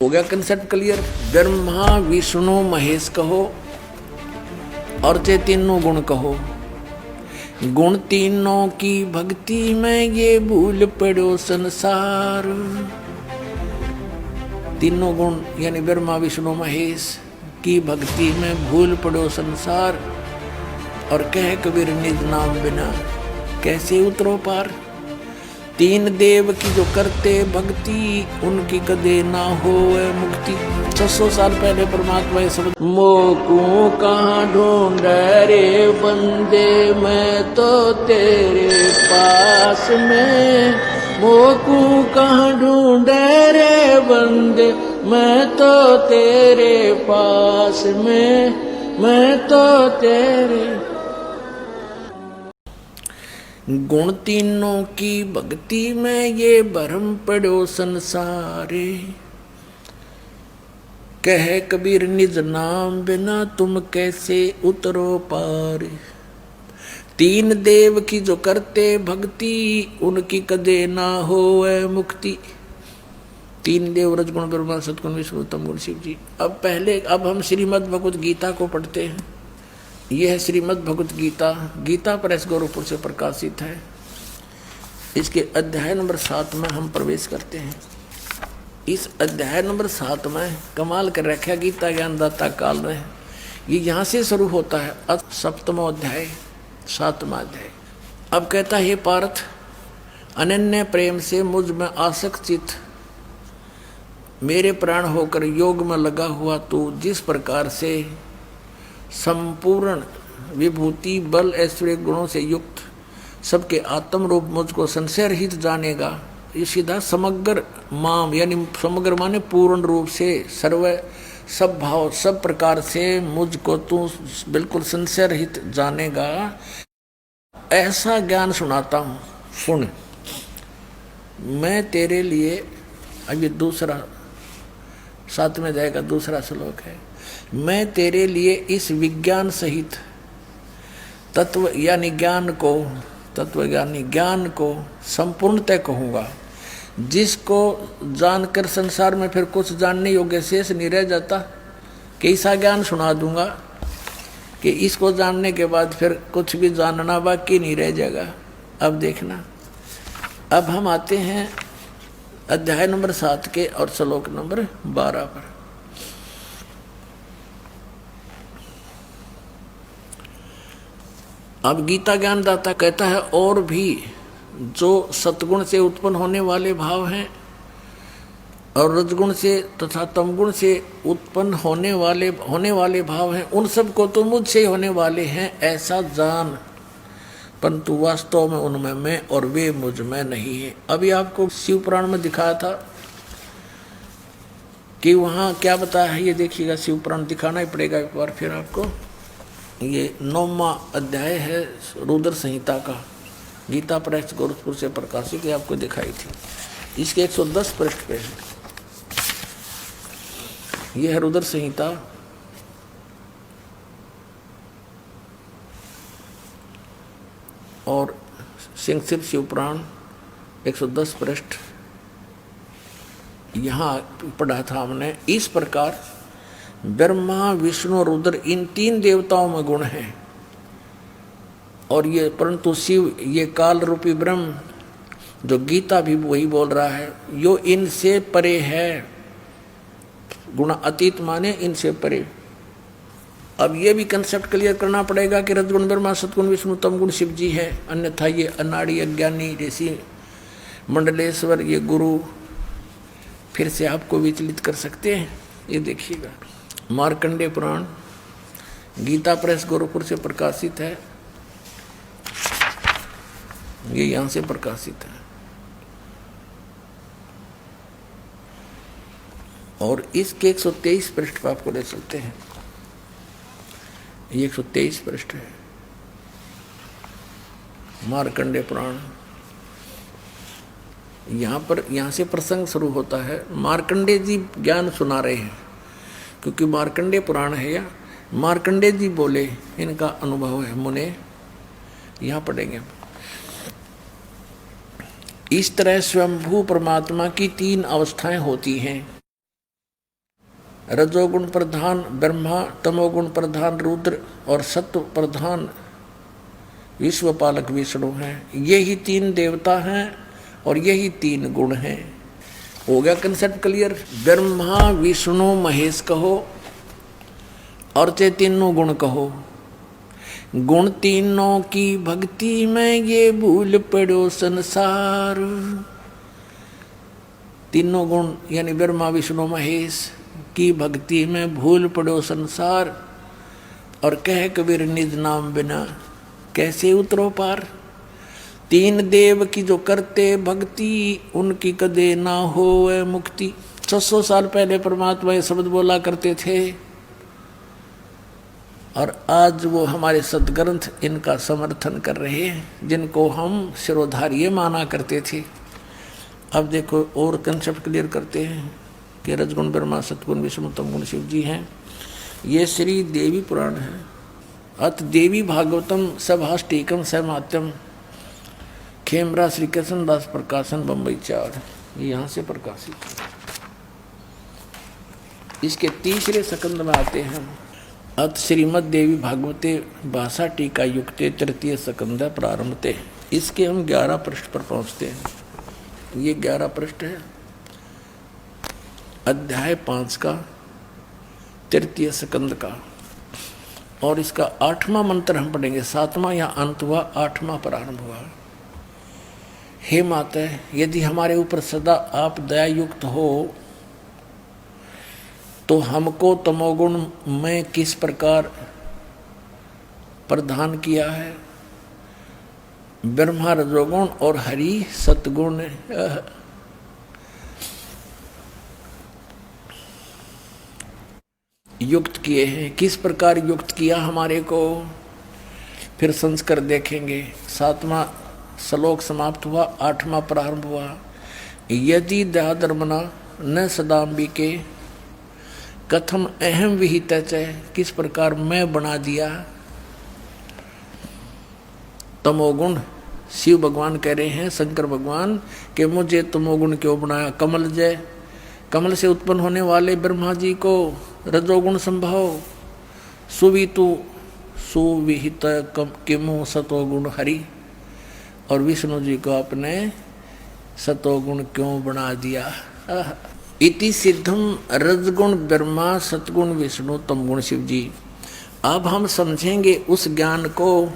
हो गया concept clear. Brahma Vishnu Mahesh कहो और ते तीनों गुण कहो। गुण तीनों की भक्ति में ये भूल पड़ो संसार। तीनों गुण यानी ब्रह्मा विष्णु महेश की भक्ति में भूल पड़ो संसार। और कह कबीर निज नाम बिना कैसे उतरो पार। तीन देव की जो करते भक्ति उनकी कदे ना हो मुक्ति। 600 साल पहले परमात्मा ये सब मोकू कहाँ ढूंढ रे बंदे मैं तो तेरे पास में। मोकू कहाँ ढूंढ रे बंदे मैं तो तेरे पास में। मैं तो तेरे गुण तीनों की भक्ति में ये भरम पड़ो संसारे। कह कबीर निज नाम बिना तुम कैसे उतरो पार। तीन देव की जो करते भक्ति उनकी कदे ना हो मुक्ति। तीन देव रजगुण ब्रह्मा सतगुण विष्णु तम गुण शिव जी। अब हम श्रीमद् भगवत गीता को पढ़ते हैं। यह है श्रीमद् भगवत गीता। गीता प्रेस गोरखपुर से प्रकाशित है। इसके अध्याय नंबर 7 में हम प्रवेश करते हैं। इस अध्याय नंबर 7 में कमाल कर रखा गीता ज्ञानदाता काल में। ये यहाँ से शुरू होता है 7वां अध्याय 7वां अध्याय। अब कहता है पार्थ अनन्य प्रेम से मुझ में आसक्त चित्त मेरे प्राण होकर योग में लगा हुआ तू जिस प्रकार से संपूर्ण विभूति बल ऐश्वर्य गुणों से युक्त सबके आत्म रूप मुझको संशय रहित जानेगा। ये सीधा समग्र माम यानी समग्र माने पूर्ण रूप से सर्व सब भाव सब प्रकार से मुझको तू बिल्कुल संशय रहित जानेगा। ऐसा ज्ञान सुनाता हूँ सुन। मैं तेरे लिए अब ये दूसरा 7वें अध्याय का दूसरा श्लोक है। मैं तेरे लिए इस विज्ञान सहित तत्व यानी ज्ञान को तत्वज्ञानी ज्ञान को संपूर्णतः कहूँगा जिसको जानकर संसार में फिर कुछ जानने योग्य शेष नहीं रह जाता। कैसा ज्ञान सुना दूंगा कि इसको जानने के बाद फिर कुछ भी जानना बाकी नहीं रह जाएगा। अब देखना। अब हम आते हैं अध्याय नंबर 7 के और श्लोक नंबर 12 पर। अब गीता ज्ञानदाता कहता है और भी जो सतगुण से उत्पन्न होने वाले भाव हैं और रजगुण से तथा तमगुण से उत्पन्न होने वाले भाव हैं उन सब को तो मुझसे होने वाले हैं ऐसा जान। परंतु वास्तव में उनमें मैं और वे मुझ में नहीं है। अभी आपको शिव पुराण में दिखाया था कि वहाँ क्या बताया है ये देखिएगा। शिव पुराण दिखाना ही पड़ेगा एक बार फिर आपको। ये 9वां अध्याय है रुद्र संहिता का। गीता प्रेस गोरखपुर से प्रकाशित है। आपको दिखाई थी। इसके 110 पृष्ठ पे है। यह है रुद्र संहिता। और सिंह शिव पुराण 110 पृष्ठ यहाँ पढ़ा था हमने। इस प्रकार ब्रह्मा विष्णु रुद्र इन 3 देवताओं में गुण हैं। और ये परंतु शिव ये काल रूपी ब्रह्म जो गीता भी वही बोल रहा है यो इनसे परे है। गुण अतीत माने इनसे परे। अब ये भी कंसेप्ट क्लियर करना पड़ेगा कि रजगुण ब्रह्मा सतगुण विष्णु तमगुण शिव जी है। अन्यथा ये अनाड़ी अज्ञानी ऋषि मंडलेश्वर ये गुरु फिर से आपको विचलित कर सकते हैं। ये देखिएगा मार्कंडेय पुराण गीता प्रेस गोरखपुर से प्रकाशित है। ये यहाँ से प्रकाशित है। और इसके 123 पृष्ठ पर आपको ले चलते हैं। ये 123 पृष्ठ है मार्कंडेय पुराण। यहाँ से प्रसंग शुरू होता है। मार्कंडेय जी ज्ञान सुना रहे हैं क्योंकि मार्कंडेय पुराण है। या मार्कंडेय जी बोले इनका अनुभव है मुने। यहाँ पढ़ेंगे। इस तरह स्वयंभू परमात्मा की 3 अवस्थाएं होती हैं। रजोगुण प्रधान ब्रह्मा, तमोगुण प्रधान रुद्र और सत्व प्रधान विश्वपालक विष्णु हैं। यही तीन देवता हैं और यही तीन गुण हैं। हो गया कंसेप्ट क्लियर। ब्रह्मा विष्णु महेश कहो और चाहे तीनों गुण कहो। गुण तीनों की भक्ति में ये भूल पड़ो संसार। तीनों गुण यानी ब्रह्मा विष्णु महेश की भक्ति में भूल पड़ो संसार। और कह कबीर निज नाम बिना कैसे उतरो पार। तीन देव की जो करते भक्ति उनकी कदे ना होए मुक्ति। 600 साल पहले परमात्मा ये शब्द बोला करते थे और आज वो हमारे सदग्रंथ इनका समर्थन कर रहे हैं, जिनको हम शिरोधार्य माना करते थे। अब देखो और कंसेप्ट क्लियर करते हैं कि रजगुण ब्रह्मा, सतगुण विष्णु, तमगुण शिव जी हैं। ये श्री देवी पुराण है। अत देवी भागवतम सभाष्टीकम सहमात्यम, खेमरा श्री कृष्ण दास प्रकाशन, बम्बई 4। ये यहाँ से प्रकाशित है। इसके तीसरे सकंद में आते हैं। अत श्रीमद देवी भागवते भाषा टीका युक्ते तृतीय सकंद प्रारंभते। इसके हम 11 पृष्ठ पर पहुँचते हैं। ये 11 पृष्ठ है अध्याय 5 का तृतीय सकंद का। और इसका 8वां मंत्र हम पढ़ेंगे। 7वां या अंत हुआ, 8वां प्रारंभ हुआ। हे माता, यदि हमारे ऊपर सदा आप दया युक्त हो तो हमको तमोगुण में किस प्रकार प्रदान किया है। ब्रह्मा रजोगुण और हरि सतगुण युक्त किए हैं। किस प्रकार युक्त किया हमारे को, फिर संस्कार देखेंगे। 7वां श्लोक समाप्त हुआ, 8वां प्रारंभ हुआ। यदि दयाधर्मना न सदाम्बिके कथम अहम विहित, किस प्रकार मैं बना दिया तमोगुण। शिव भगवान कह रहे हैं, शंकर भगवान, कि मुझे तमोगुण क्यों बनाया। कमल जय, कमल से उत्पन्न होने वाले ब्रह्मा जी को रजोगुण संभव, सुवितु सुविहित किमु सतोगुण हरि। और विष्णु जी को अपने सतोगुण क्यों बना दिया। इति सिद्धम रजगुण ब्रह्मा, सतगुण विष्णु, तमगुण शिव जी। अब हम समझेंगे उस ज्ञान को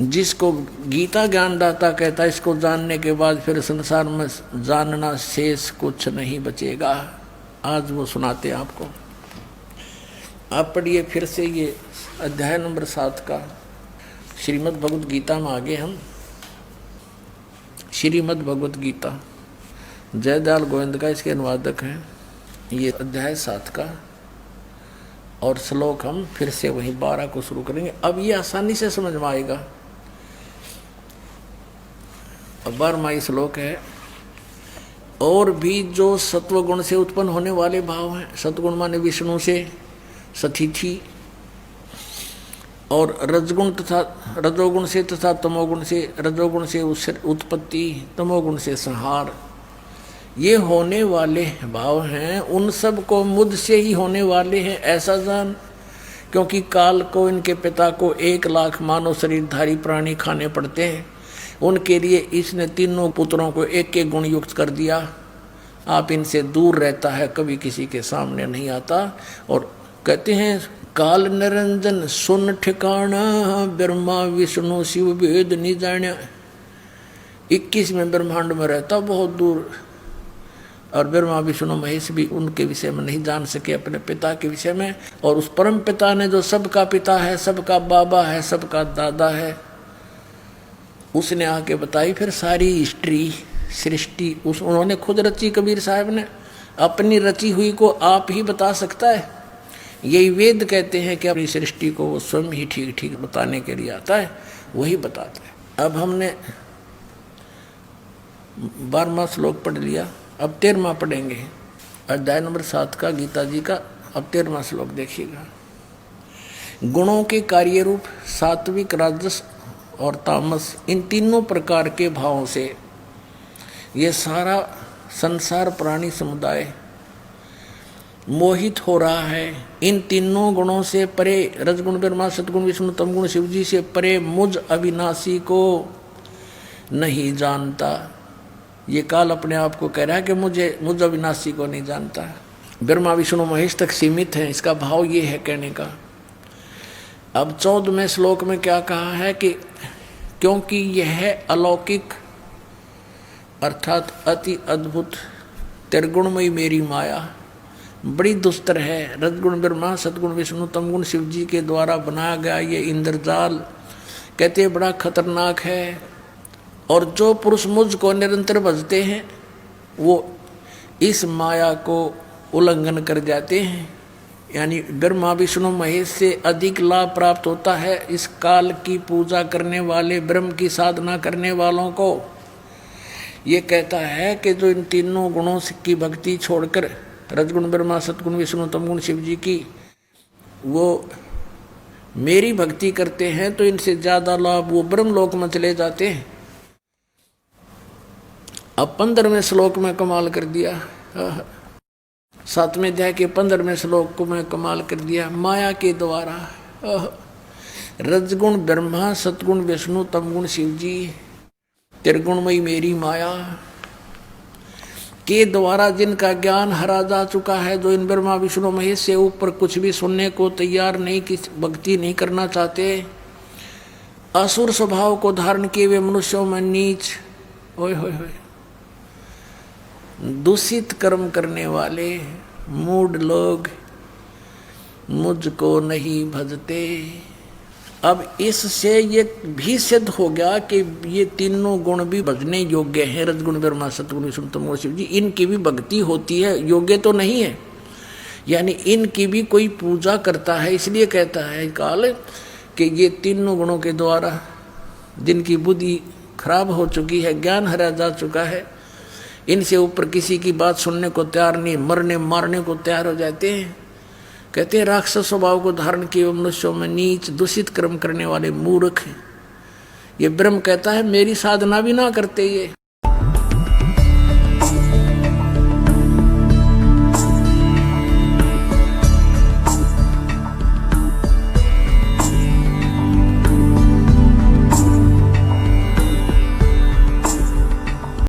जिसको गीता ज्ञानदाता कहता है। इसको जानने के बाद फिर संसार में जानना शेष कुछ नहीं बचेगा। आज वो सुनाते हैं आपको। आप पढ़िए फिर से ये अध्याय नंबर 7 का। श्रीमद् भगवद गीता में आगे हम। श्रीमद् भगवद गीता जयदयाल गोविंद का इसके अनुवादक हैं। ये अध्याय 7 का और श्लोक हम फिर से वही 12 को शुरू करेंगे। अब ये आसानी से समझ में आएगा। 12वां श्लोक है। और भी जो सत्वगुण से उत्पन्न होने वाले भाव हैं, सत्वगुण माने विष्णु से सतिथि, और रजगुण तथा रजोगुण से तथा तमोगुण से, रजोगुण से उत्पत्ति, तमोगुण से संहार, ये होने वाले भाव हैं। उन सब को मुझ से ही होने वाले हैं ऐसा जान, क्योंकि काल को इनके पिता को 1 लाख मानव शरीरधारी प्राणी खाने पड़ते हैं। उनके लिए इसने तीनों पुत्रों को एक एक गुण युक्त कर दिया। आप इनसे दूर रहता है, कभी किसी के सामने नहीं आता। और कहते हैं काल निरंजन सुन ठिकाना, ब्रह्मा विष्णु शिव भेद नहीं जाना। 21वें ब्रह्मांड में रहता बहुत दूर, और ब्रह्मा विष्णु महेश भी उनके विषय में नहीं जान सके, अपने पिता के विषय में। और उस परम पिता ने जो सबका पिता है, सबका बाबा है, सबका दादा है, उसने आके बताई फिर सारी हिस्ट्री सृष्टि। उन्होंने खुद रची। कबीर साहब ने अपनी रची हुई को आप ही बता सकता है। यही वेद कहते हैं कि अपनी सृष्टि को वो स्वयं ही ठीक ठीक बताने के लिए आता है, वही बताता है। अब हमने 12वां श्लोक पढ़ लिया। अब 13वां पढ़ेंगे, अध्याय नंबर 7 का गीता जी का। अब 13वां श्लोक देखिएगा। गुणों के कार्य रूप सात्विक, राजस और तामस, इन तीनों प्रकार के भावों से ये सारा संसार प्राणी समुदाय मोहित हो रहा है। इन तीनों गुणों से परे, रजगुण ब्रह्मा सतगुण विष्णु तमगुण शिव जी से परे मुझ अविनाशी को नहीं जानता। ये काल अपने आप को कह रहा है कि मुझ अविनाशी को नहीं जानता। ब्रह्मा विष्णु महेश तक सीमित है, इसका भाव ये है कहने का। अब 14वें श्लोक में क्या कहा है कि क्योंकि यह अलौकिक अर्थात अति अद्भुत त्रिगुणमयी मेरी माया बड़ी दुस्तर है। रजगुण ब्रह्मा सतगुण विष्णु तमगुण शिव जी के द्वारा बनाया गया ये इंद्रजाल कहते बड़ा खतरनाक है। और जो पुरुष मुझको निरंतर भजते हैं वो इस माया को उल्लंघन कर जाते हैं। यानी ब्रह्मा विष्णु महेश से अधिक लाभ प्राप्त होता है इस काल की पूजा करने वाले, ब्रह्म की साधना करने वालों को। ये कहता है कि जो इन तीनों गुणों की भक्ति छोड़कर रजगुण ब्रह्मा सतगुण विष्णु तमगुण शिव जी की वो मेरी भक्ति करते हैं तो इनसे ज्यादा लाभ वो ब्रह्म लोक में चले जाते हैं। अब 15वें श्लोक में कमाल कर दिया, 7वें अध्याय के 15वें श्लोक को मैं कमाल कर दिया। माया के द्वारा रजगुण ब्रह्मा सतगुण विष्णु तमगुण शिव जी त्रिगुणमयी मेरी माया के द्वारा जिनका ज्ञान हरा जा चुका है, जो इन ब्रह्मा विष्णु महेश से ऊपर कुछ भी सुनने को तैयार नहीं, किस भक्ति नहीं करना चाहते, असुर स्वभाव को धारण किए हुए मनुष्यों में नीच ओए होए होए दूषित कर्म करने वाले मूढ़ लोग मुझको नहीं भजते। अब इससे ये भी सिद्ध हो गया कि ये तीनों गुण भी भजने योग्य हैं। रजगुण ब्रह्मा सतगुण विष्णु तमगुण शिव जी, इनकी भी भक्ति होती है, योग्य तो नहीं है, यानी इनकी भी कोई पूजा करता है। इसलिए कहता है काल कि ये तीनों गुणों के द्वारा जिनकी बुद्धि खराब हो चुकी है, ज्ञान हरा जा चुका है, इनसे ऊपर किसी की बात सुनने को तैयार नहीं, मरने मारने को तैयार हो जाते हैं। कहते हैं राक्षस स्वभाव को धारण किए मनुष्यों में नीच दूषित कर्म करने वाले मूर्ख हैं। ये ब्रह्म कहता है मेरी साधना भी ना करते ये,